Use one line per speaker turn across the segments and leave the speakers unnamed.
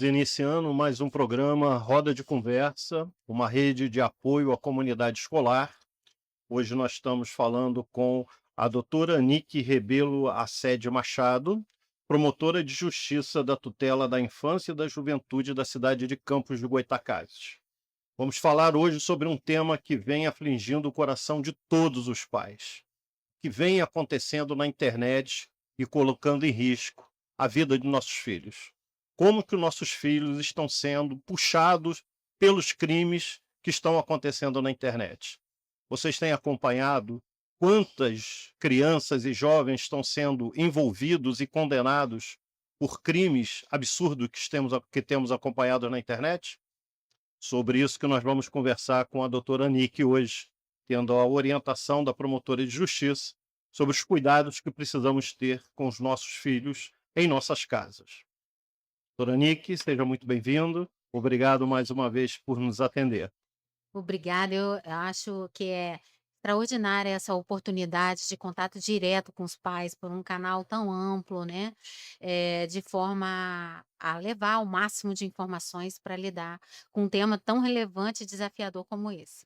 Estamos iniciando mais um programa Roda de Conversa, uma rede de apoio à comunidade escolar. Hoje nós estamos falando com a doutora Nique Rebelo Assede Machado, promotora de justiça da tutela da infância e da juventude da cidade de Campos de Goytacazes. Vamos falar hoje sobre um tema que vem afligindo o coração de todos os pais, que vem acontecendo na internet e colocando em risco a vida de nossos filhos. Como que os nossos filhos estão sendo puxados pelos crimes que estão acontecendo na internet? Vocês têm acompanhado quantas crianças e jovens estão sendo envolvidos e condenados por crimes absurdos que temos acompanhado na internet? Sobre isso que nós vamos conversar com a doutora Nique hoje, tendo a orientação da promotora de justiça sobre os cuidados que precisamos ter com os nossos filhos em nossas casas. Doutora Nique, seja muito bem-vindo. Obrigado mais uma vez por nos atender.
Obrigada, eu acho que é extraordinária essa oportunidade de contato direto com os pais por um canal tão amplo, né, de forma a levar o máximo de informações para lidar com um tema tão relevante e desafiador como esse.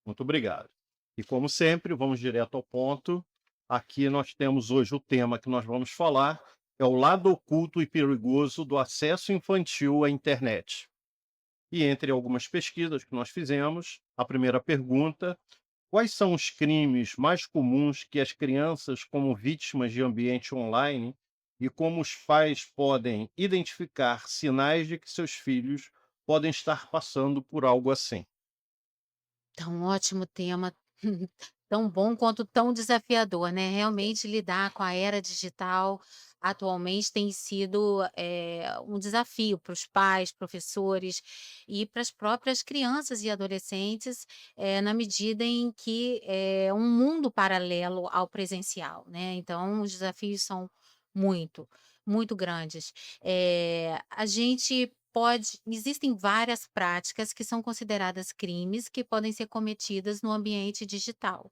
Muito obrigado. E como sempre, vamos direto ao ponto. Aqui nós temos hoje o tema que nós vamos falar, é o lado oculto e perigoso do acesso infantil à internet. E entre algumas pesquisas que nós fizemos, a primeira pergunta: quais são os crimes mais comuns que as crianças, como vítimas de ambiente online, e como os pais podem identificar sinais de que seus filhos podem estar passando por algo assim?
Então, ótimo tema, tão bom quanto tão desafiador, né. Realmente lidar com a era digital atualmente tem sido, um desafio para os pais, professores e para as próprias crianças e adolescentes, na medida em que é um mundo paralelo ao presencial, né. Então os desafios são muito, muito grandes. A gente pode existem várias práticas que são consideradas crimes que podem ser cometidas no ambiente digital.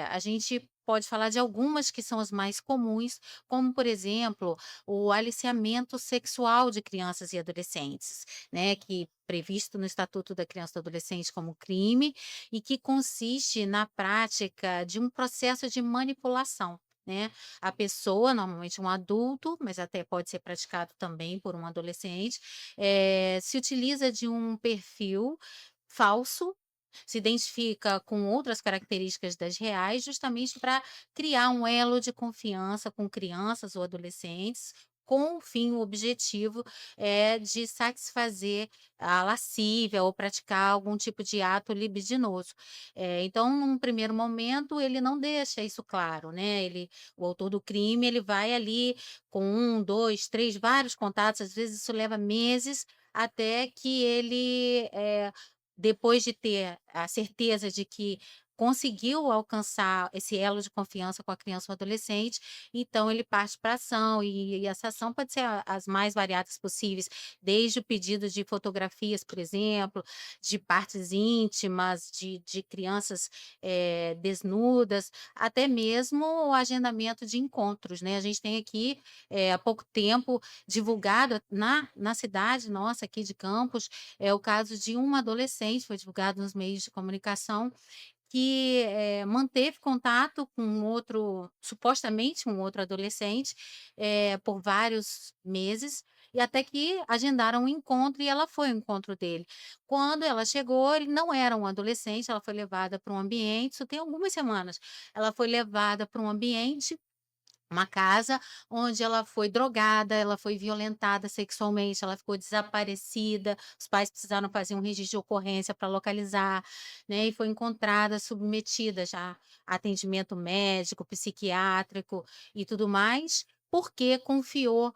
A gente pode falar de algumas que são as mais comuns, como, por exemplo, o aliciamento sexual de crianças e adolescentes, né, que previsto no Estatuto da Criança e do Adolescente como crime e que consiste na prática de um processo de manipulação, né. A pessoa, normalmente um adulto, mas até pode ser praticado também por um adolescente, se utiliza de um perfil falso, se identifica com outras características das reais, justamente para criar um elo de confiança com crianças ou adolescentes, com o fim, o objetivo é de satisfazer a lascívia ou praticar algum tipo de ato libidinoso. Então, num primeiro momento, ele não deixa isso claro, né, o autor do crime, ele vai ali com um, 2, 3, vários contatos, às vezes isso leva meses, até que ele, depois de ter a certeza de que conseguiu alcançar esse elo de confiança com a criança ou adolescente, então ele parte pra ação, e essa ação pode ser as mais variadas possíveis, desde o pedido de fotografias, por exemplo, de partes íntimas, de crianças, desnudas, até mesmo o agendamento de encontros, né. A gente tem aqui, há pouco tempo, divulgado na cidade nossa aqui de Campos, é o caso de uma adolescente, foi divulgado nos meios de comunicação, que, manteve contato com um outro supostamente um outro adolescente, por vários meses, e até que agendaram um encontro e ela foi ao encontro dele. Quando ela chegou, ele não era um adolescente, ela foi levada para um ambiente, isso tem algumas semanas, ela foi levada para um ambiente, uma casa onde ela foi drogada, ela foi violentada sexualmente, ela ficou desaparecida, os pais precisaram fazer um registro de ocorrência para localizar, né, e foi encontrada submetida já a atendimento médico, psiquiátrico e tudo mais, porque confiou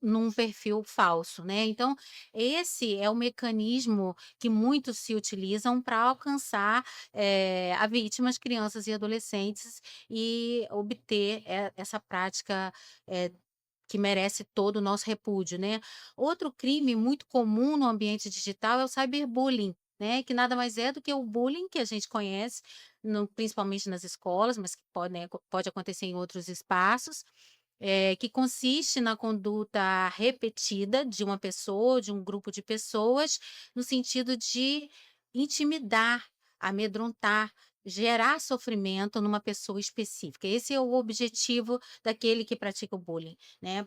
num perfil falso, né. Então, esse é o mecanismo que muitos se utilizam para alcançar, a vítimas, crianças e adolescentes e obter, essa prática, eh, que merece todo o nosso repúdio, né. Outro crime muito comum no ambiente digital é o cyberbullying, né, que nada mais é do que o bullying que a gente conhece, principalmente nas escolas, mas que pode, né, pode acontecer em outros espaços, que consiste na conduta repetida de uma pessoa, de um grupo de pessoas, no sentido de intimidar, amedrontar, gerar sofrimento numa pessoa específica. Esse é o objetivo daquele que pratica o bullying, né?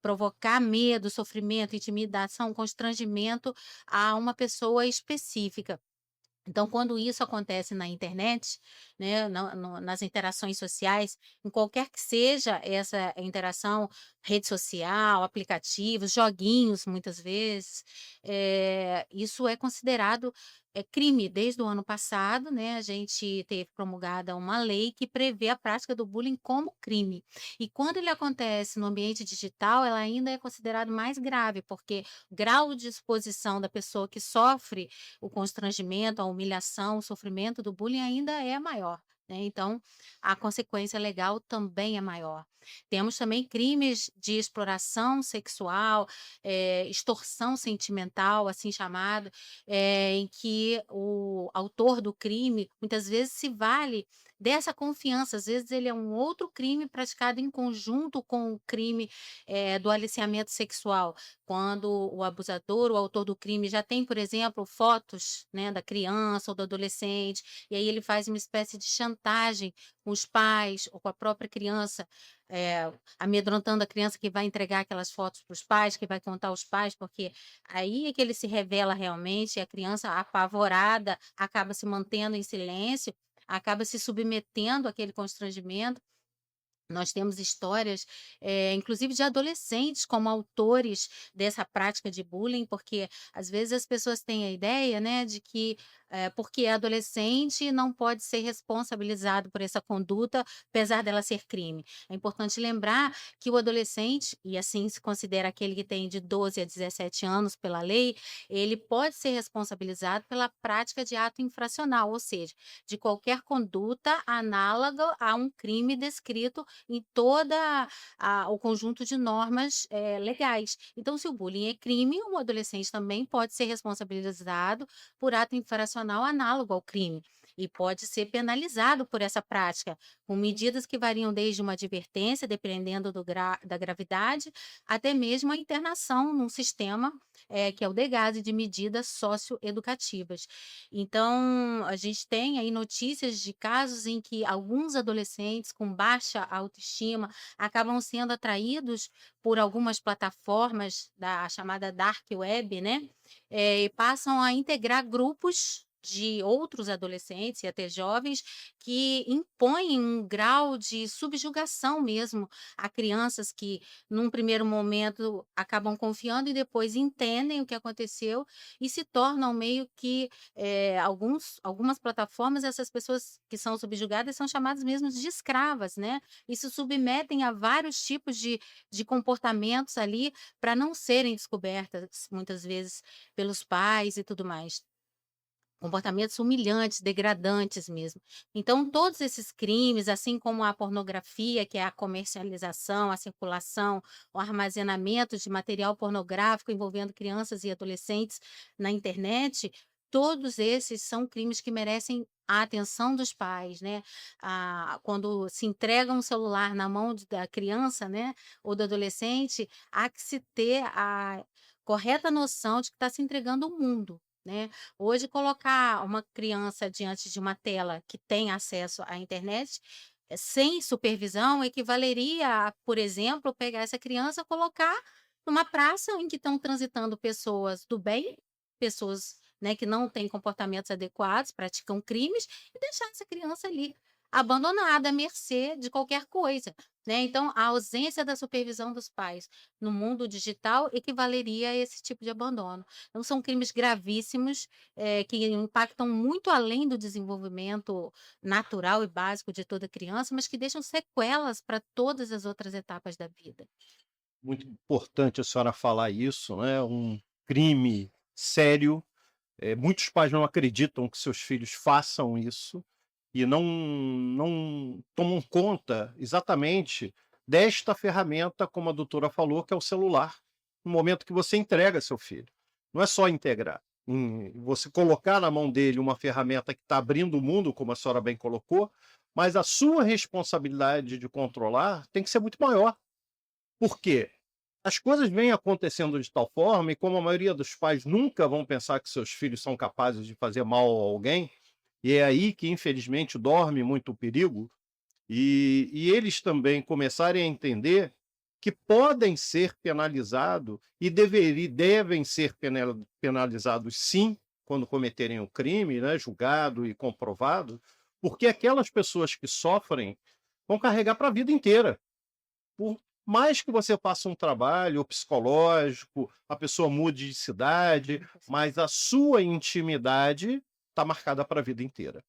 Provocar medo, sofrimento, intimidação, constrangimento a uma pessoa específica. Então, quando isso acontece na internet, né, nas interações sociais, em qualquer que seja essa interação, rede social, aplicativos, joguinhos, muitas vezes, isso é considerado crime. Desde o ano passado, né, a gente teve promulgada uma lei que prevê a prática do bullying como crime. E quando ele acontece no ambiente digital, ela ainda é considerado mais grave, porque o grau de exposição da pessoa que sofre o constrangimento, a humilhação, o sofrimento do bullying ainda é maior, né, então a consequência legal também é maior. Temos também crimes de exploração sexual, extorsão sentimental, assim chamado, em que o autor do crime muitas vezes se vale dessa confiança, às vezes ele é um outro crime praticado em conjunto com o crime, do aliciamento sexual. Quando o abusador, o autor do crime já tem, por exemplo, fotos, né, da criança ou do adolescente, e aí ele faz uma espécie de chantagem com os pais ou com a própria criança, amedrontando a criança que vai entregar aquelas fotos para os pais, que vai contar aos pais, porque aí é que ele se revela realmente, e a criança apavorada acaba se mantendo em silêncio, acaba se submetendo àquele constrangimento. Nós temos histórias, inclusive de adolescentes como autores dessa prática de bullying, porque às vezes as pessoas têm a ideia, né, de que, porque é adolescente não pode ser responsabilizado por essa conduta, apesar dela ser crime. É importante lembrar que o adolescente, e assim se considera aquele que tem de 12 a 17 anos pela lei, ele pode ser responsabilizado pela prática de ato infracional, ou seja, de qualquer conduta análoga a um crime descrito em toda o conjunto de normas, legais. Então, se o bullying é crime, um adolescente também pode ser responsabilizado por ato infracional análogo ao crime e pode ser penalizado por essa prática, com medidas que variam desde uma advertência, dependendo da gravidade, até mesmo a internação num sistema, que é o DEGASE, de medidas socioeducativas. Então, a gente tem aí notícias de casos em que alguns adolescentes com baixa autoestima acabam sendo atraídos por algumas plataformas da chamada dark web, né, e passam a integrar grupos de outros adolescentes e até jovens que impõem um grau de subjugação mesmo a crianças que, num primeiro momento, acabam confiando e depois entendem o que aconteceu e se tornam meio que algumas plataformas, essas pessoas que são subjugadas são chamadas mesmo de escravas, né, e se submetem a vários tipos de comportamentos ali, para não serem descobertas, muitas vezes, pelos pais e tudo mais. Comportamentos humilhantes, degradantes mesmo. Então, todos esses crimes, assim como a pornografia, que é a comercialização, a circulação, o armazenamento de material pornográfico envolvendo crianças e adolescentes na internet, todos esses são crimes que merecem a atenção dos pais, né? Quando se entrega um celular na mão da criança, né, ou do adolescente, há que se ter a correta noção de que está se entregando o mundo, né? Hoje, colocar uma criança diante de uma tela que tem acesso à internet, sem supervisão, equivaleria a, por exemplo, pegar essa criança, colocar numa praça em que estão transitando pessoas do bem, pessoas, né, que não têm comportamentos adequados, praticam crimes, e deixar essa criança ali, abandonada, à mercê de qualquer coisa, né. Então, a ausência da supervisão dos pais no mundo digital equivaleria a esse tipo de abandono. Então são crimes gravíssimos, que impactam muito além do desenvolvimento natural e básico de toda criança, mas que deixam sequelas para todas as outras etapas da vida.
Muito importante a senhora falar isso, né, um crime sério. Muitos pais não acreditam que seus filhos façam isso e não tomam conta exatamente desta ferramenta, como a doutora falou, que é o celular, no momento que você entrega seu filho. Não é só integrar, você colocar na mão dele uma ferramenta que está abrindo o mundo, como a senhora bem colocou, mas a sua responsabilidade de controlar tem que ser muito maior. Por quê? As coisas vêm acontecendo de tal forma, e como a maioria dos pais nunca vão pensar que seus filhos são capazes de fazer mal a alguém, e é aí que infelizmente dorme muito o perigo, e eles também começarem a entender que podem ser penalizados e devem ser penalizados sim, quando cometerem o crime, né, julgado e comprovado, porque aquelas pessoas que sofrem vão carregar para a vida inteira. Por mais que você faça um trabalho psicológico, a pessoa mude de cidade, mas a sua intimidade está marcada para a vida inteira.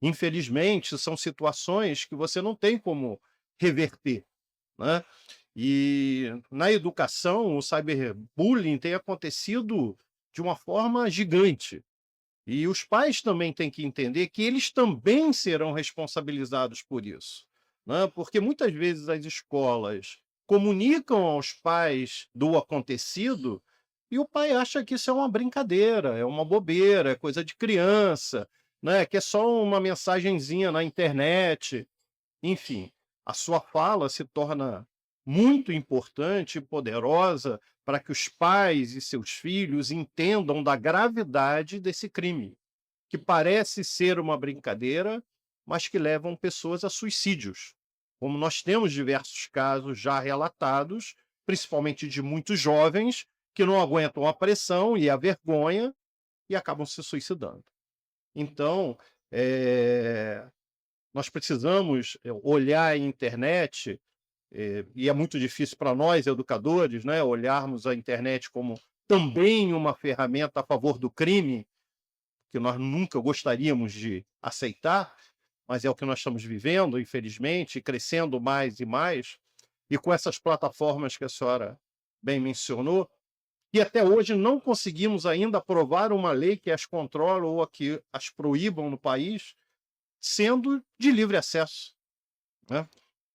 Infelizmente, são situações que você não tem como reverter, né. E na educação, o cyberbullying tem acontecido de uma forma gigante. E os pais também têm que entender que eles também serão responsabilizados por isso, né, porque muitas vezes as escolas comunicam aos pais do acontecido, e o pai acha que isso é uma brincadeira, é uma bobeira, é coisa de criança, né, que é só uma mensagenzinha na internet. Enfim, a sua fala se torna muito importante e poderosa para que os pais e seus filhos entendam da gravidade desse crime, que parece ser uma brincadeira, mas que levam pessoas a suicídios. Como nós temos diversos casos já relatados, principalmente de muitos jovens que não aguentam a pressão e a vergonha e acabam se suicidando. Então, eh, nós precisamos olhar a internet, e é muito difícil para nós, educadores, né, olharmos a internet como também uma ferramenta a favor do crime, que nós nunca gostaríamos de aceitar, mas é o que nós estamos vivendo, infelizmente, e crescendo mais e mais, e com essas plataformas que a senhora bem mencionou, e até hoje não conseguimos ainda aprovar uma lei que as controle ou a que as proíbam no país, sendo de livre acesso, né.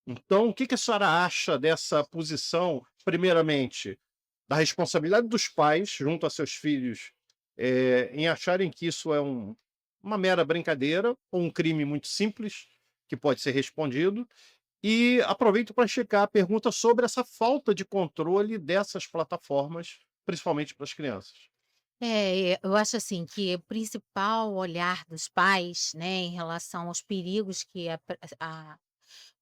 Então, o que que a senhora acha dessa posição, primeiramente, da responsabilidade dos pais junto a seus filhos, em acharem que isso é uma mera brincadeira ou um crime muito simples, que pode ser respondido? E aproveito para checar a pergunta sobre essa falta de controle dessas plataformas, principalmente para as crianças.
Eu acho assim que o principal olhar dos pais, né, em relação aos perigos que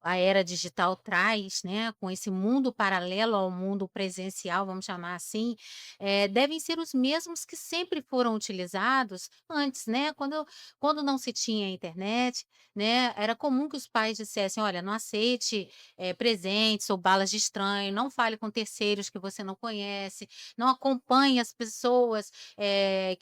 a era digital traz, né, com esse mundo paralelo ao mundo presencial, vamos chamar assim, devem ser os mesmos que sempre foram utilizados antes, né, quando não se tinha internet, né, era comum que os pais dissessem: "Olha, não aceite, presentes ou balas de estranho, não fale com terceiros que você não conhece, não acompanhe as pessoas,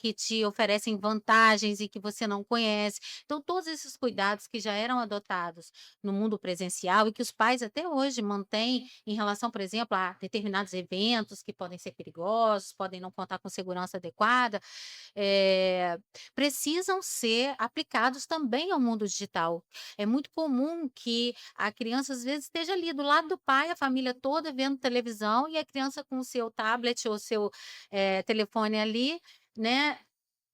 que te oferecem vantagens e que você não conhece". Então todos esses cuidados que já eram adotados no mundo presencial e que os pais até hoje mantêm em relação, por exemplo, a determinados eventos que podem ser perigosos, podem não contar com segurança adequada, eh, precisam ser aplicados também ao mundo digital. É muito comum que a criança, às vezes, esteja ali do lado do pai, a família toda vendo televisão e a criança com o seu tablet ou seu, telefone ali, né,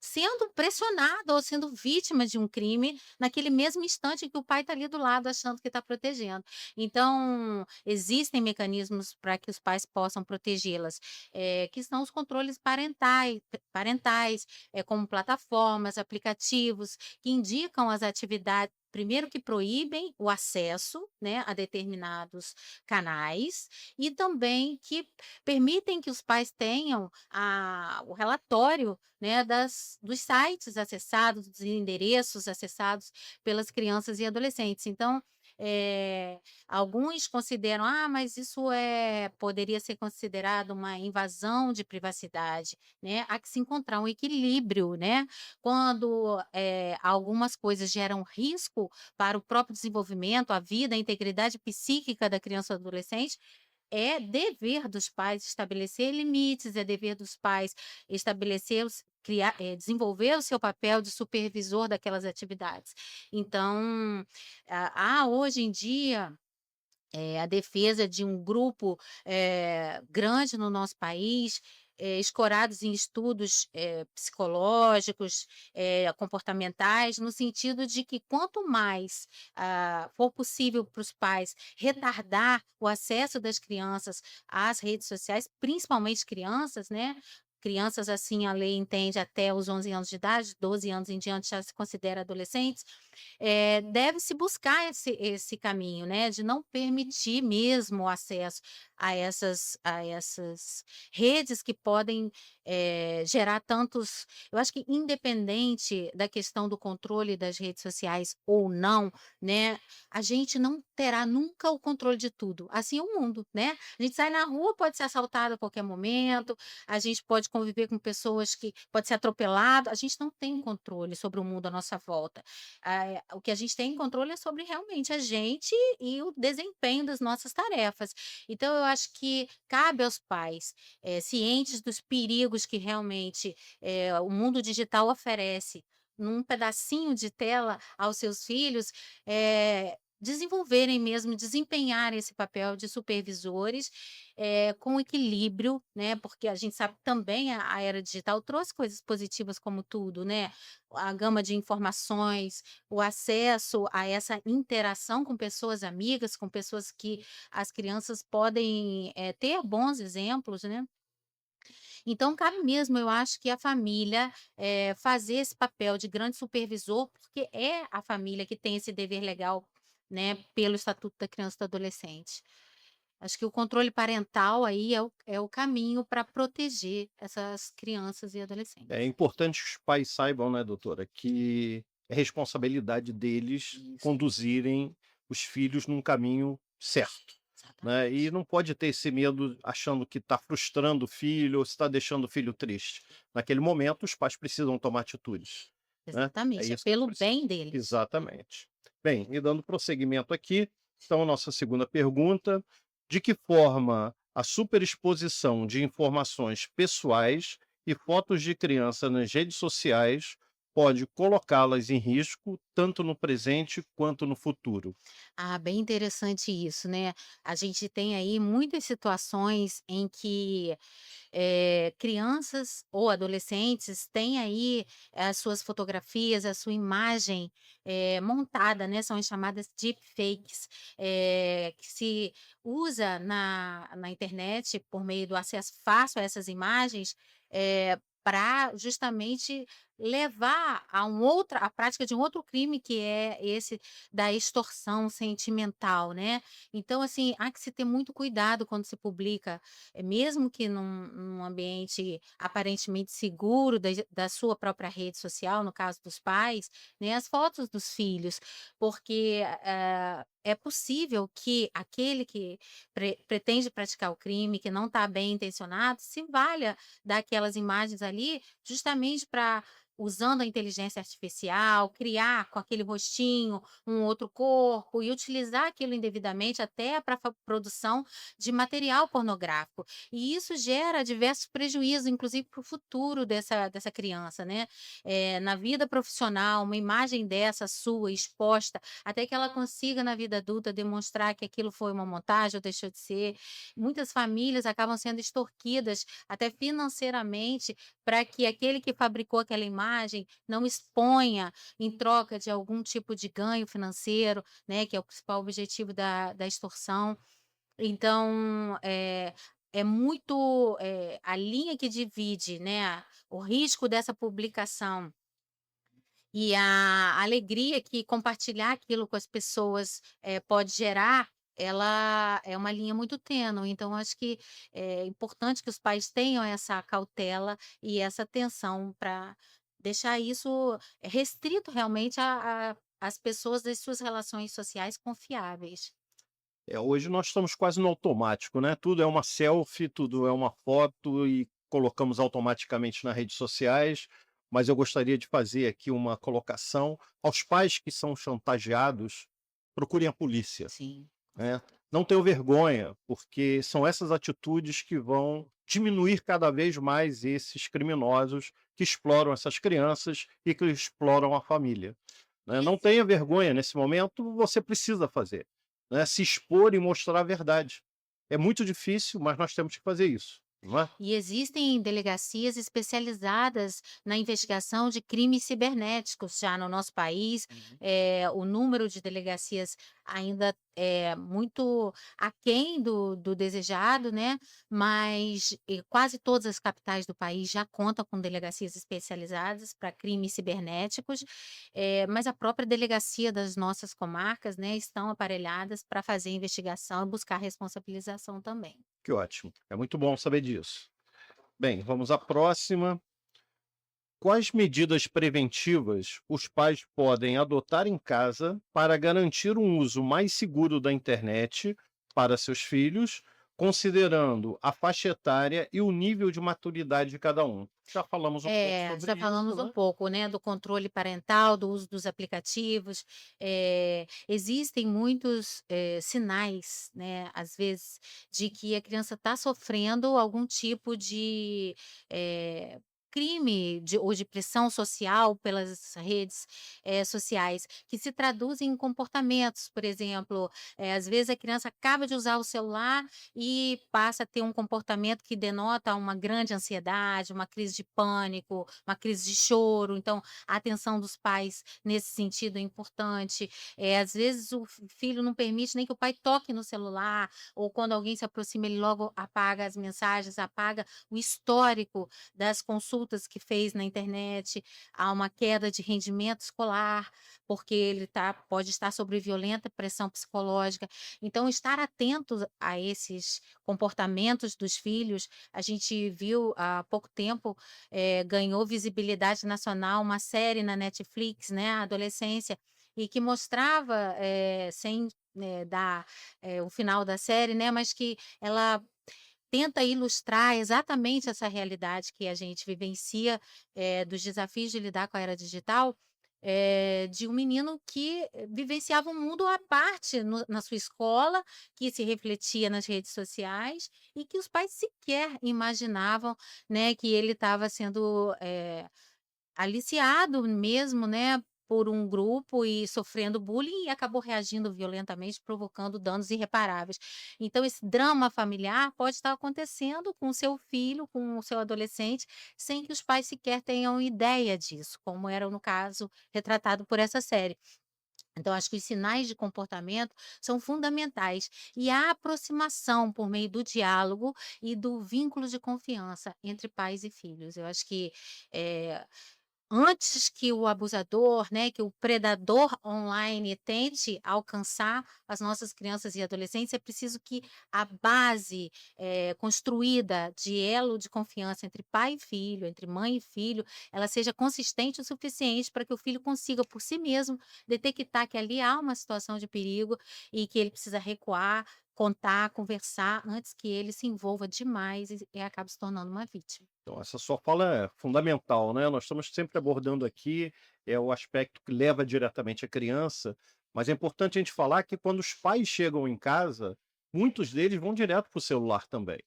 sendo pressionada ou sendo vítima de um crime naquele mesmo instante em que o pai está ali do lado achando que está protegendo. Então, existem mecanismos para que os pais possam protegê-las, que são os controles parentais, como plataformas, aplicativos que indicam as atividades primeiro que proíbem o acesso, né, a determinados canais, e também que permitem que os pais tenham o relatório, né, dos sites acessados, dos endereços acessados pelas crianças e adolescentes. Então, alguns consideram: "Ah, mas isso poderia ser considerado uma invasão de privacidade", né. Há que se encontrar um equilíbrio, né. Quando, algumas coisas geram risco para o próprio desenvolvimento, a vida, a integridade psíquica da criança ou adolescente, é dever dos pais estabelecer limites, é dever dos pais estabelecer desenvolver o seu papel de supervisor daquelas atividades. Então, há hoje em dia a defesa de um grupo, grande no nosso país, escorados em estudos, psicológicos, comportamentais, no sentido de que quanto mais, for possível para os pais retardar o acesso das crianças às redes sociais, principalmente crianças, né, crianças, assim, a lei entende até os 11 anos de idade, 12 anos em diante já se considera adolescentes, deve-se buscar esse caminho, né, de não permitir mesmo o acesso a essas redes que podem, gerar tantos eu acho que independente da questão do controle das redes sociais ou não, né, a gente não terá nunca o controle de tudo, assim é o mundo, né. A gente sai na rua, pode ser assaltado a qualquer momento, a gente pode conviver com pessoas que pode ser atropelado, a gente não tem controle sobre o mundo à nossa volta. O que a gente tem controle é sobre realmente a gente e o desempenho das nossas tarefas. Então eu acho que cabe aos pais, cientes dos perigos que realmente, o mundo digital oferece, num pedacinho de tela aos seus filhos, desenvolverem mesmo, desempenharem esse papel de supervisores, com equilíbrio, né, porque a gente sabe também a era digital trouxe coisas positivas como tudo, né, a gama de informações, o acesso a essa interação com pessoas amigas, com pessoas que as crianças podem, ter bons exemplos, né. Então cabe mesmo, eu acho que a família, fazer esse papel de grande supervisor, porque é a família que tem esse dever legal, né, pelo Estatuto da Criança e do Adolescente. Acho que o controle parental aí é o caminho para proteger essas crianças e
É
adolescentes.
importante que os pais saibam, né, doutora, que é responsabilidade deles
Isso,
conduzirem os filhos num caminho certo, né, e
exatamente.
não pode ter esse medo achando que está frustrando o filho ou está deixando o filho triste. Naquele momento, os pais precisam tomar atitudes, né, é
Exatamente, é
isso que
pelo
precisa.
bem deles.
Exatamente. Bem, e dando prosseguimento aqui, então a nossa segunda pergunta: de que forma a superexposição de informações pessoais e fotos de criança nas redes sociais pode colocá-las em risco, tanto no presente quanto no futuro?
Ah, bem interessante isso, né. A gente tem aí muitas situações em que, crianças ou adolescentes têm aí as suas fotografias, a sua imagem, montada, né, são as chamadas deepfakes, que se usa na internet por meio do acesso fácil a essas imagens, pra justamente levar a prática de um outro crime que é esse da extorsão sentimental, né. Então, assim, há que se ter muito cuidado quando se publica, mesmo que num ambiente aparentemente seguro da sua própria rede social, no caso dos pais, né, as fotos dos filhos, porque, é possível que aquele que pretende praticar o crime, que não está bem intencionado, se valha daquelas imagens ali, justamente para usando a inteligência artificial, criar com aquele rostinho um outro corpo e utilizar aquilo indevidamente até para produção de material pornográfico. E isso gera diversos prejuízos, inclusive para o futuro dessa criança, né. Na vida profissional, uma imagem dessa sua exposta, até que ela consiga na vida adulta demonstrar que aquilo foi uma montagem ou deixou de ser. Muitas famílias acabam sendo extorquidas até financeiramente para que aquele que fabricou aquela imagem não exponha em troca de algum tipo de ganho financeiro, né, que é o principal objetivo da extorsão. Então, é muito, a linha que divide, né, o risco dessa publicação e a alegria que compartilhar aquilo com as pessoas, pode gerar, ela é uma linha muito tênue, então acho que é importante que os pais tenham essa cautela e essa atenção para deixar isso restrito realmente a às pessoas das suas relações sociais confiáveis.
Hoje nós estamos quase no automático, né? Tudo é uma selfie, tudo é uma foto e colocamos automaticamente nas redes sociais. Mas eu gostaria de fazer aqui uma colocação aos pais que são chantageados, procurem a polícia,
Sim, com
né?
certeza.
Não tenham vergonha, porque são essas atitudes que vão diminuir cada vez mais esses criminosos que exploram essas crianças e que exploram a família, né? Não tenha vergonha nesse momento, você precisa fazer, né? Se expor e mostrar a verdade. É muito difícil, mas nós temos que fazer isso. não é?
E existem delegacias especializadas na investigação de crimes cibernéticos já no nosso país.
Uhum.
O número de delegacias ainda é muito aquém do desejado, né, mas, quase todas as capitais do país já contam com delegacias especializadas para crimes cibernéticos, mas a própria delegacia das nossas comarcas, né, estão aparelhadas para fazer investigação e buscar responsabilização também.
Que ótimo, é muito bom saber disso. Bem, vamos à próxima. Quais medidas preventivas os pais podem adotar em casa para garantir um uso mais seguro da internet para seus filhos, considerando a faixa etária e o nível de maturidade de cada um? Já falamos um pouco
É,
sobre
já
isso,
falamos um
né?
pouco, né, do controle parental, do uso dos aplicativos. Existem muitos, sinais, né, às vezes, de que a criança está sofrendo algum tipo de, eh, crime ou de pressão social pelas redes, sociais, que se traduzem em comportamentos. Por exemplo, às vezes a criança acaba de usar o celular e passa a ter um comportamento que denota uma grande ansiedade, uma crise de pânico, uma crise de choro. Então, a atenção dos pais nesse sentido é importante. Às vezes, o filho não permite nem que o pai toque no celular, ou quando alguém se aproxima, ele logo apaga as mensagens, apaga o histórico das consultas que fez na internet. Há uma queda de rendimento escolar, porque pode estar sob violenta pressão psicológica. Então, estar atentos a esses comportamentos dos filhos, a gente viu há pouco tempo, ganhou visibilidade nacional uma série na Netflix, né, a adolescência, e que mostrava, sem, dar, o final da série, né, mas que ela tenta ilustrar exatamente essa realidade que a gente vivencia, dos desafios de lidar com a era digital, de um menino que vivenciava um mundo à parte na sua escola, que se refletia nas redes sociais e que os pais sequer imaginavam, né, que ele estava sendo, aliciado mesmo, né, por um grupo e sofrendo bullying e acabou reagindo violentamente, provocando danos irreparáveis. Então esse drama familiar pode estar acontecendo com o seu filho, com o seu adolescente, sem que os pais sequer tenham ideia disso, como era no caso retratado por essa série. Então, acho que os sinais de comportamento são fundamentais. E a aproximação por meio do diálogo e do vínculo de confiança entre pais e filhos. Eu acho que, eh, antes que o abusador, né, que o predador online tente alcançar as nossas crianças e adolescentes, é preciso que a base, construída de elo de confiança entre pai e filho, entre mãe e filho, ela seja consistente o suficiente para que o filho consiga por si mesmo detectar que ali há uma situação de perigo e que ele precisa recuar, contar, conversar, antes que ele se envolva demais e acabe se tornando uma vítima.
Então, essa sua fala é fundamental, né? Nós estamos sempre abordando aqui o aspecto que leva diretamente a criança, mas é importante a gente falar que quando os pais chegam em casa, muitos deles vão direto para o celular também,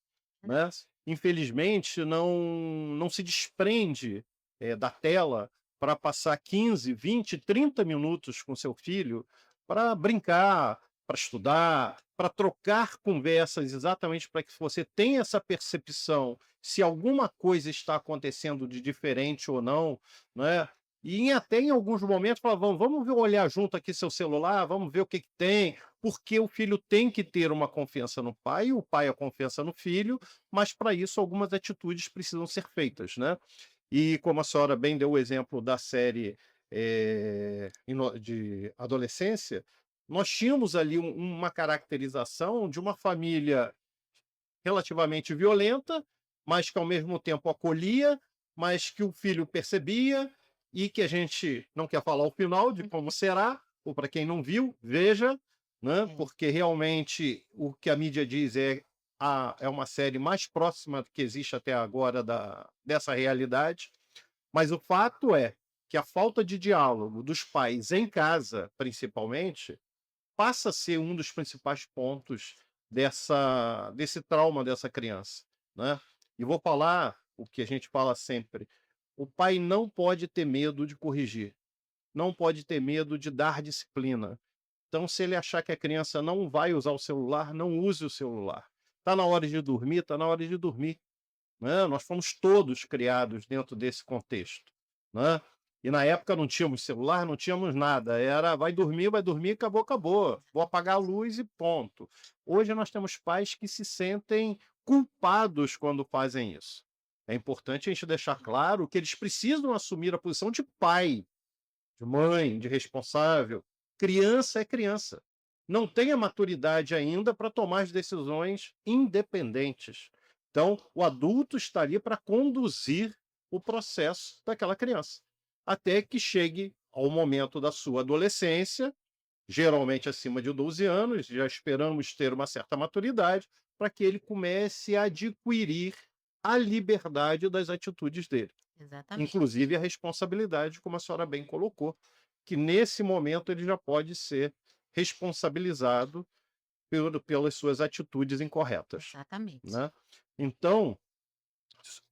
né? Infelizmente, não se desprende da tela para passar 15, 20, 30 minutos com seu filho para brincar, para estudar, para trocar conversas, exatamente para que você tenha essa percepção se alguma coisa está acontecendo de diferente ou não, né? Até em alguns momentos falar: vamos ver, olhar junto aqui seu celular, vamos ver o que que tem", porque o filho tem que ter uma confiança no pai, o pai a confiança no filho, mas para isso algumas atitudes precisam ser feitas, né. E como a senhora bem deu o exemplo da série, de adolescência, nós tínhamos ali uma caracterização de uma família relativamente violenta, mas que ao mesmo tempo acolhia, mas que o filho percebia e que a gente não quer falar o final de como será, ou para quem não viu, veja, né,
É.
porque realmente o que a mídia diz é uma série mais próxima que existe até agora dessa realidade, mas o fato é que a falta de diálogo dos pais em casa, principalmente, passa a ser um dos principais pontos desse trauma dessa criança, né. E vou falar o que a gente fala sempre: o pai não pode ter medo de corrigir, não pode ter medo de dar disciplina. Então, se ele achar que a criança não vai usar o celular, não use o celular. Está na hora de dormir, está na hora de dormir. né? Nós fomos todos criados dentro desse contexto, né? E na época não tínhamos celular, não tínhamos nada. Era vai dormir, acabou, acabou. Vou apagar a luz e ponto. Hoje nós temos pais que se sentem culpados quando fazem isso. É importante a gente deixar claro que eles precisam assumir a posição de pai, de mãe, de responsável. Criança é criança. Não tem a maturidade ainda para tomar as decisões independentes. Então, o adulto está ali para conduzir o processo daquela criança, até que chegue ao momento da sua adolescência, geralmente acima de 12 anos, já esperamos ter uma certa maturidade, para que ele comece a adquirir a liberdade das atitudes dele.
Exatamente.
Inclusive a responsabilidade, como a senhora bem colocou, que nesse momento ele já pode ser responsabilizado pelas suas atitudes incorretas,
Exatamente.
né. Então,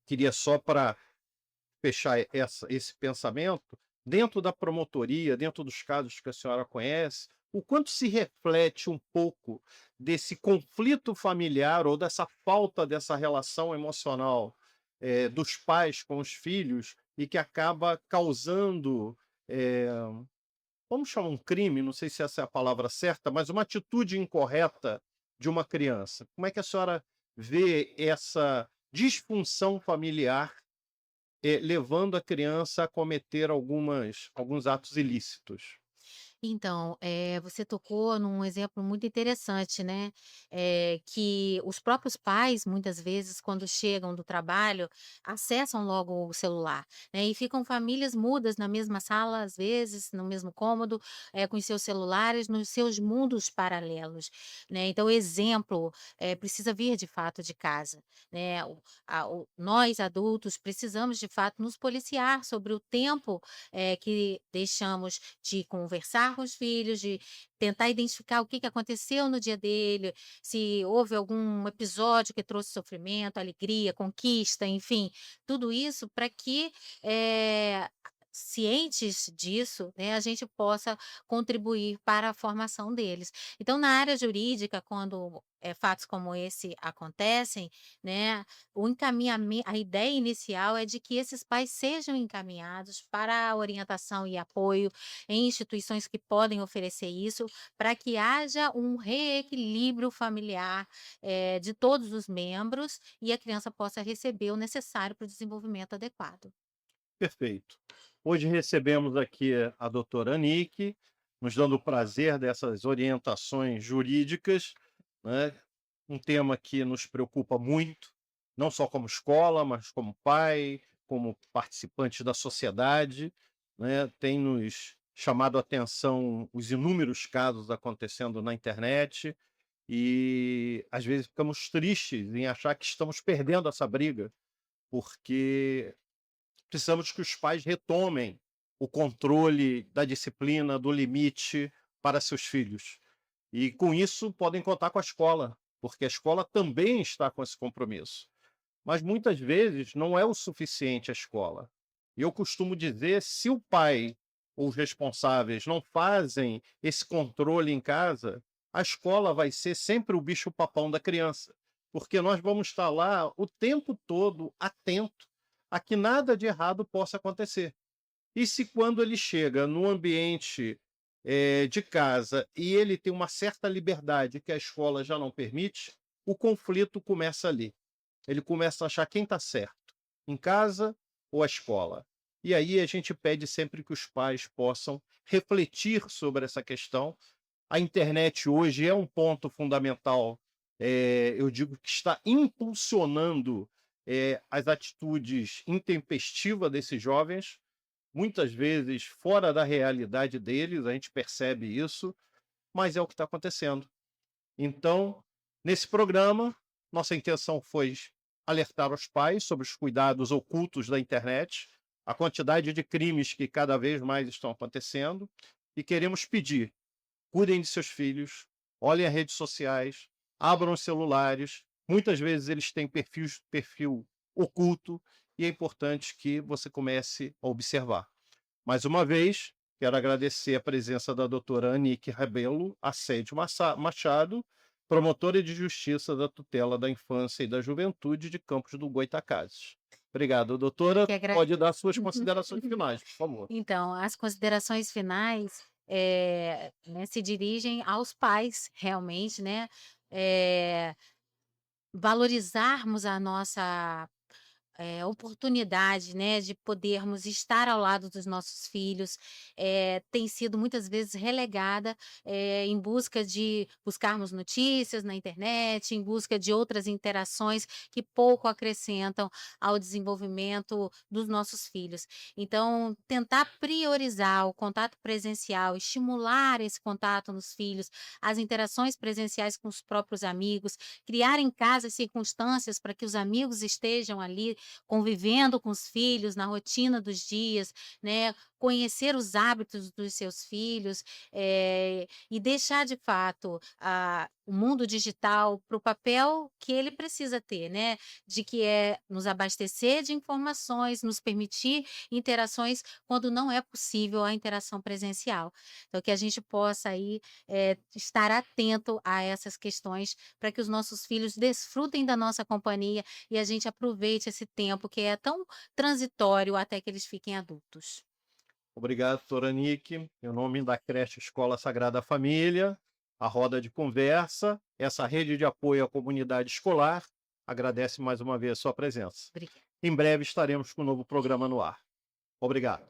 queria só para fechar esse pensamento, dentro da promotoria, dentro dos casos que a senhora conhece, o quanto se reflete um pouco desse conflito familiar ou dessa falta dessa relação emocional, dos pais com os filhos e que acaba causando, eh, vamos chamar um crime, não sei se essa é a palavra certa, mas uma atitude incorreta de uma criança. Como é que a senhora vê essa disfunção familiar levando a criança a cometer alguns atos ilícitos?
Então, você tocou num exemplo muito interessante, né, que os próprios pais, muitas vezes, quando chegam do trabalho, acessam logo o celular, né, e ficam famílias mudas na mesma sala, às vezes, no mesmo cômodo, com os seus celulares, nos seus mundos paralelos, né. Então o exemplo, precisa vir de fato de casa, né, nós adultos precisamos de fato nos policiar sobre o tempo, que deixamos de conversar com os filhos, de tentar identificar o que que aconteceu no dia dele, se houve algum episódio que trouxe sofrimento, alegria, conquista, enfim, tudo isso para que, cientes disso, né, a gente possa contribuir para a formação deles. Então, na área jurídica, quando, fatos como esse acontecem, né, a ideia inicial é de que esses pais sejam encaminhados para a orientação e apoio em instituições que podem oferecer isso, para que haja um reequilíbrio familiar, de todos os membros e a criança possa receber o necessário para o desenvolvimento adequado.
Perfeito. Hoje recebemos aqui a doutora Nick, nos dando o prazer dessas orientações jurídicas, né, um tema que nos preocupa muito, não só como escola, mas como pai, como participantes da sociedade, né, tem nos chamado a atenção os inúmeros casos acontecendo na internet e, às vezes, ficamos tristes em achar que estamos perdendo essa briga, porque precisamos que os pais retomem o controle da disciplina, do limite para seus filhos. E com isso podem contar com a escola, porque a escola também está com esse compromisso. Mas muitas vezes não é o suficiente a escola. E eu costumo dizer, se o pai ou os responsáveis não fazem esse controle em casa, a escola vai ser sempre o bicho-papão da criança, porque nós vamos estar lá o tempo todo atento a que nada de errado possa acontecer. E se quando ele chega no ambiente, de casa e ele tem uma certa liberdade que a escola já não permite, o conflito começa ali. Ele começa a achar quem está certo, em casa ou a escola. E aí a gente pede sempre que os pais possam refletir sobre essa questão. A internet hoje é um ponto fundamental, eu digo que está impulsionando, as atitudes intempestivas desses jovens, muitas vezes fora da realidade deles, a gente percebe isso, mas é o que está acontecendo. Então, nesse programa, nossa intenção foi alertar os pais sobre os cuidados ocultos da internet, a quantidade de crimes que cada vez mais estão acontecendo, e queremos pedir: cuidem de seus filhos, olhem as redes sociais, abram os celulares. Muitas vezes eles têm perfil oculto e é importante que você comece a observar. Mais uma vez, quero agradecer a presença da doutora Anique Rebelo Assédio Machado, promotora de justiça da tutela da infância e da juventude de Campos do Goytacazes. Obrigado, doutora.
Que agra
Pode dar suas considerações finais, por favor.
Então, as considerações finais, né, se dirigem aos pais, realmente, né, eh, valorizarmos a nossa oportunidade, né, de podermos estar ao lado dos nossos filhos, tem sido muitas vezes relegada, em busca de buscarmos notícias na internet, em busca de outras interações que pouco acrescentam ao desenvolvimento dos nossos filhos. Então, tentar priorizar o contato presencial, estimular esse contato nos filhos, as interações presenciais com os próprios amigos, criar em casa as circunstâncias para que os amigos estejam ali convivendo com os filhos na rotina dos dias, né, conhecer os hábitos dos seus filhos, e deixar de fato o mundo digital para o papel que ele precisa ter, né, de que é nos abastecer de informações, nos permitir interações quando não é possível a interação presencial. Então que a gente possa aí, estar atento a essas questões para que os nossos filhos desfrutem da nossa companhia e a gente aproveite esse tempo que é tão transitório até que eles fiquem adultos.
Obrigado, doutora Nick. Em nome da creche Escola Sagrada Família, a roda de conversa, essa rede de apoio à comunidade escolar, agradece mais uma vez a sua presença.
Obrigada.
Em breve estaremos com um novo programa no ar. Obrigado.